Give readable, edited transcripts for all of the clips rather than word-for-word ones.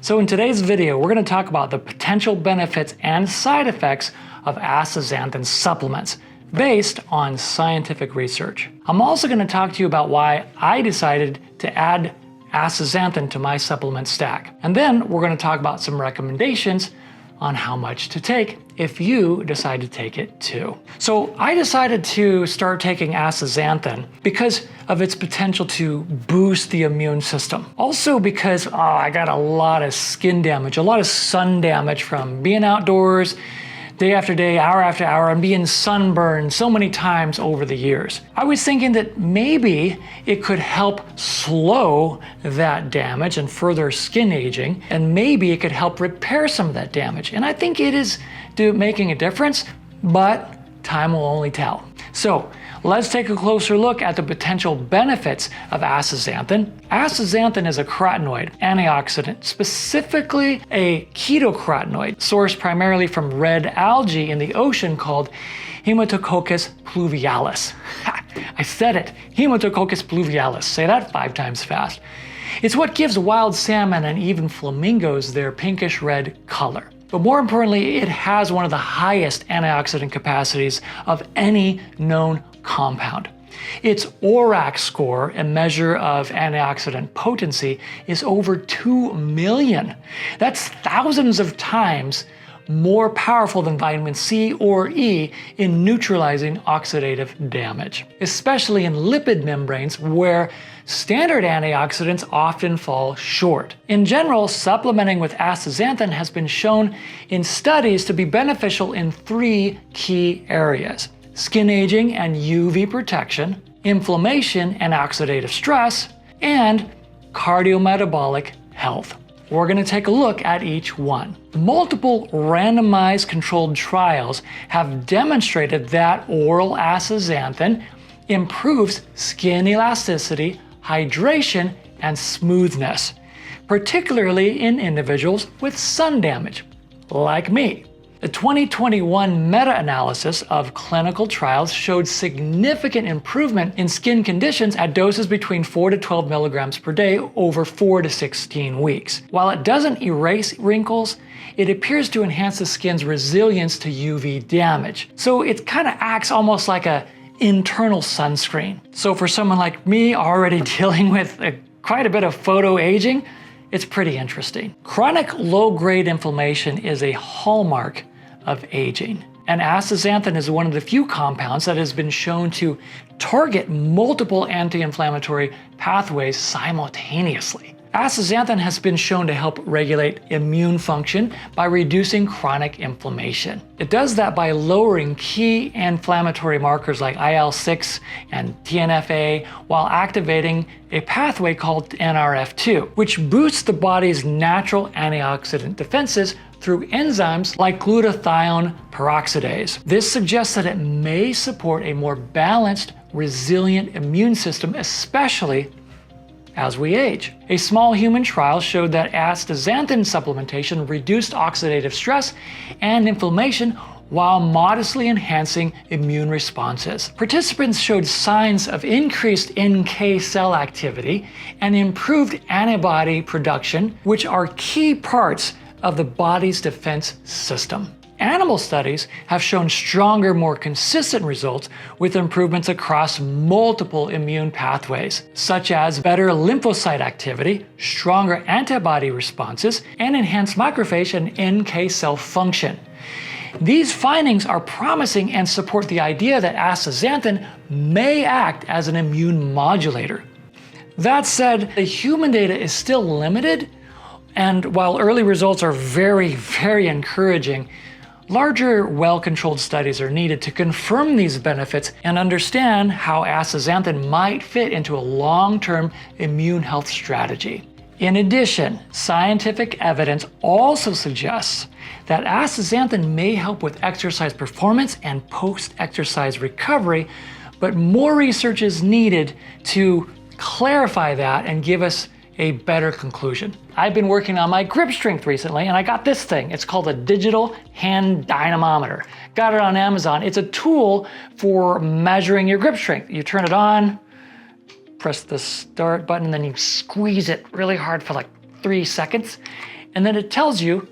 So in today's video, we're going to talk about the potential benefits and side effects of astaxanthin supplements based on scientific research. I'm also going to talk to you about why I decided to add astaxanthin to my supplement stack. And then we're going to talk about some recommendations on how much to take if you decide to take it too. So I decided to start taking astaxanthin because of its potential to boost the immune system. Also because I got a lot of skin damage, a lot of sun damage from being outdoors day after day, hour after hour, and being sunburned so many times over the years. I was thinking that maybe it could help slow that damage and further skin aging, and maybe it could help repair some of that damage. And I think it is making a difference, but time will only tell. So let's take a closer look at the potential benefits of astaxanthin. Astaxanthin is a carotenoid antioxidant, specifically a ketocarotenoid, sourced primarily from red algae in the ocean called Haematococcus pluvialis. I said it, Haematococcus pluvialis. Say that 5 times fast. It's what gives wild salmon and even flamingos their pinkish red color. But more importantly, it has one of the highest antioxidant capacities of any known compound. Its ORAC score, a measure of antioxidant potency, is over 2 million. That's thousands of times more powerful than vitamin C or E in neutralizing oxidative damage, especially in lipid membranes where standard antioxidants often fall short. In general, supplementing with astaxanthin has been shown in studies to be beneficial in 3 key areas: skin aging and UV protection, inflammation and oxidative stress, and cardiometabolic health. We're going to take a look at each one. Multiple randomized controlled trials have demonstrated that oral astaxanthin improves skin elasticity, hydration, and smoothness, particularly in individuals with sun damage, like me. The 2021 meta-analysis of clinical trials showed significant improvement in skin conditions at doses between 4 to 12 milligrams per day over 4 to 16 weeks. While it doesn't erase wrinkles, it appears to enhance the skin's resilience to UV damage. So it kind of acts almost like an internal sunscreen. So for someone like me already dealing with quite a bit of photo aging, it's pretty interesting. Chronic low-grade inflammation is a hallmark of aging, and astaxanthin is one of the few compounds that has been shown to target multiple anti-inflammatory pathways simultaneously. Astaxanthin has been shown to help regulate immune function by reducing chronic inflammation. It does that by lowering key inflammatory markers like IL-6 and TNF-A while activating a pathway called NRF2, which boosts the body's natural antioxidant defenses through enzymes like glutathione peroxidase. This suggests that it may support a more balanced, resilient immune system, especially as we age. A small human trial showed that astaxanthin supplementation reduced oxidative stress and inflammation while modestly enhancing immune responses. Participants showed signs of increased NK cell activity and improved antibody production, which are key parts of the body's defense system. Animal studies have shown stronger, more consistent results with improvements across multiple immune pathways, such as better lymphocyte activity, stronger antibody responses, and enhanced macrophage and NK cell function. These findings are promising and support the idea that astaxanthin may act as an immune modulator. That said, the human data is still limited, and while early results are very, very encouraging, larger, well-controlled studies are needed to confirm these benefits and understand how astaxanthin might fit into a long-term immune health strategy. In addition, scientific evidence also suggests that astaxanthin may help with exercise performance and post-exercise recovery, but more research is needed to clarify that and give us a better conclusion. I've been working on my grip strength recently, and I got this thing. It's called a digital hand dynamometer. Got it on Amazon. It's a tool for measuring your grip strength. You turn it on, press the start button, then you squeeze it really hard for like 3 seconds, and then it tells you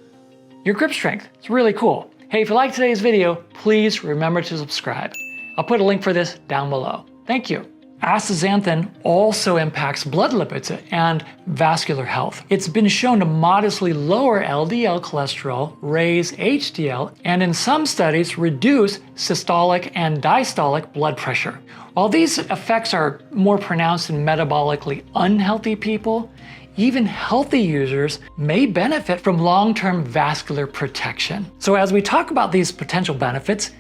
your grip strength. It's really cool. Hey, if you like today's video, please remember to subscribe. I'll put a link for this down below. Thank you. Astaxanthin also impacts blood lipids and vascular health. It's been shown to modestly lower LDL cholesterol, raise HDL, and in some studies reduce systolic and diastolic blood pressure. While these effects are more pronounced in metabolically unhealthy people, even healthy users may benefit from long-term vascular protection. So as we talk about these potential benefits,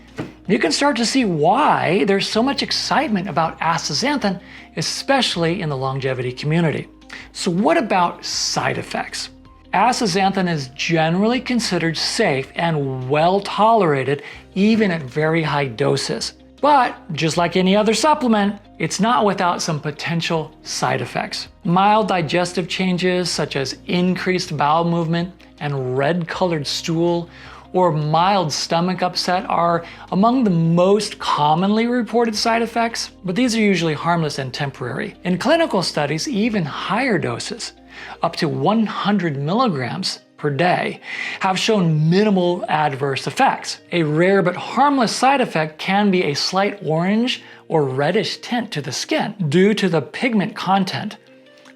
you can start to see why there's so much excitement about astaxanthin, especially in the longevity community. So what about side effects? Astaxanthin is generally considered safe and well tolerated even at very high doses. But just like any other supplement, it's not without some potential side effects. Mild digestive changes such as increased bowel movement and red-colored stool or mild stomach upset are among the most commonly reported side effects, but these are usually harmless and temporary. In clinical studies, even higher doses, up to 100 milligrams per day, have shown minimal adverse effects. A rare but harmless side effect can be a slight orange or reddish tint to the skin due to the pigment content.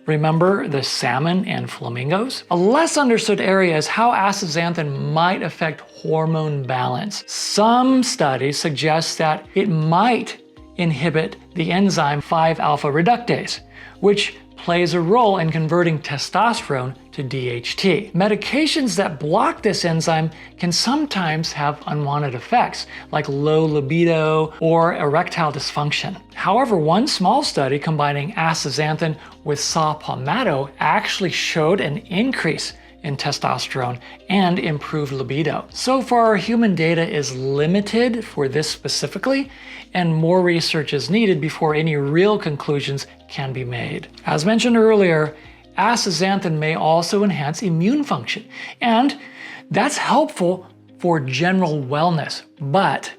Remember the salmon and flamingos? A less understood area is how astaxanthin might affect hormone balance. Some studies suggest that it might inhibit the enzyme 5-alpha reductase, which plays a role in converting testosterone to DHT. Medications that block this enzyme can sometimes have unwanted effects, like low libido or erectile dysfunction. However, one small study combining astaxanthin with saw palmetto actually showed an increase in testosterone and improved libido. So far, human data is limited for this specifically, and more research is needed before any real conclusions can be made. As mentioned earlier, astaxanthin may also enhance immune function, and that's helpful for general wellness. But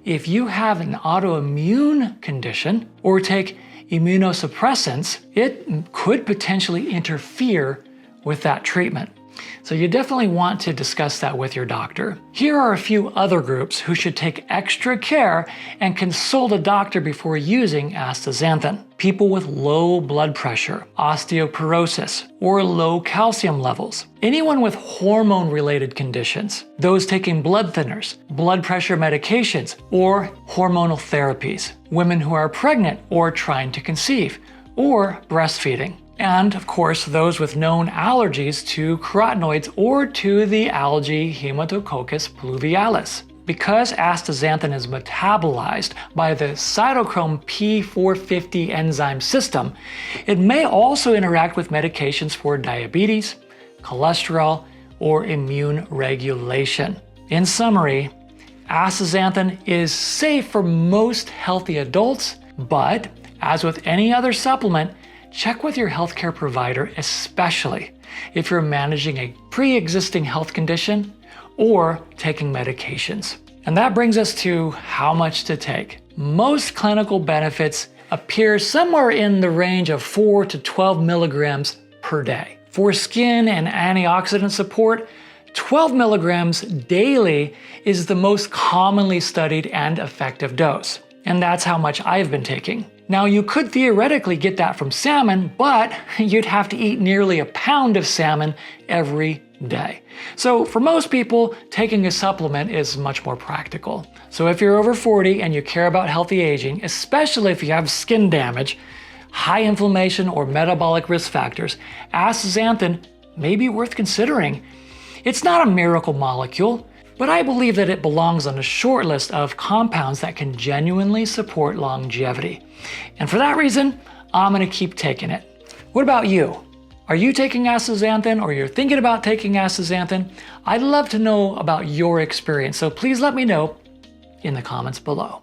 if you have an autoimmune condition or take immunosuppressants, it could potentially interfere with that treatment. So you definitely want to discuss that with your doctor. Here are a few other groups who should take extra care and consult a doctor before using astaxanthin. People with low blood pressure, osteoporosis, or low calcium levels. Anyone with hormone-related conditions. Those taking blood thinners, blood pressure medications, or hormonal therapies. Women who are pregnant or trying to conceive, or breastfeeding. And of course, those with known allergies to carotenoids or to the algae Haematococcus pluvialis. Because astaxanthin is metabolized by the cytochrome P450 enzyme system, it may also interact with medications for diabetes, cholesterol, or immune regulation. In summary, astaxanthin is safe for most healthy adults, but as with any other supplement, check with your healthcare provider, especially if you're managing a pre-existing health condition or taking medications. And that brings us to how much to take. Most clinical benefits appear somewhere in the range of 4 to 12 milligrams per day. For skin and antioxidant support, 12 milligrams daily is the most commonly studied and effective dose. And that's how much I've been taking. Now, you could theoretically get that from salmon, but you'd have to eat nearly a pound of salmon every day. So for most people, taking a supplement is much more practical. So if you're over 40 and you care about healthy aging, especially if you have skin damage, high inflammation, or metabolic risk factors, astaxanthin may be worth considering. It's not a miracle molecule, but I believe that it belongs on a short list of compounds that can genuinely support longevity. And for that reason, I'm going to keep taking it. What about you? Are you taking astaxanthin, or you're thinking about taking astaxanthin? I'd love to know about your experience, so please let me know in the comments below.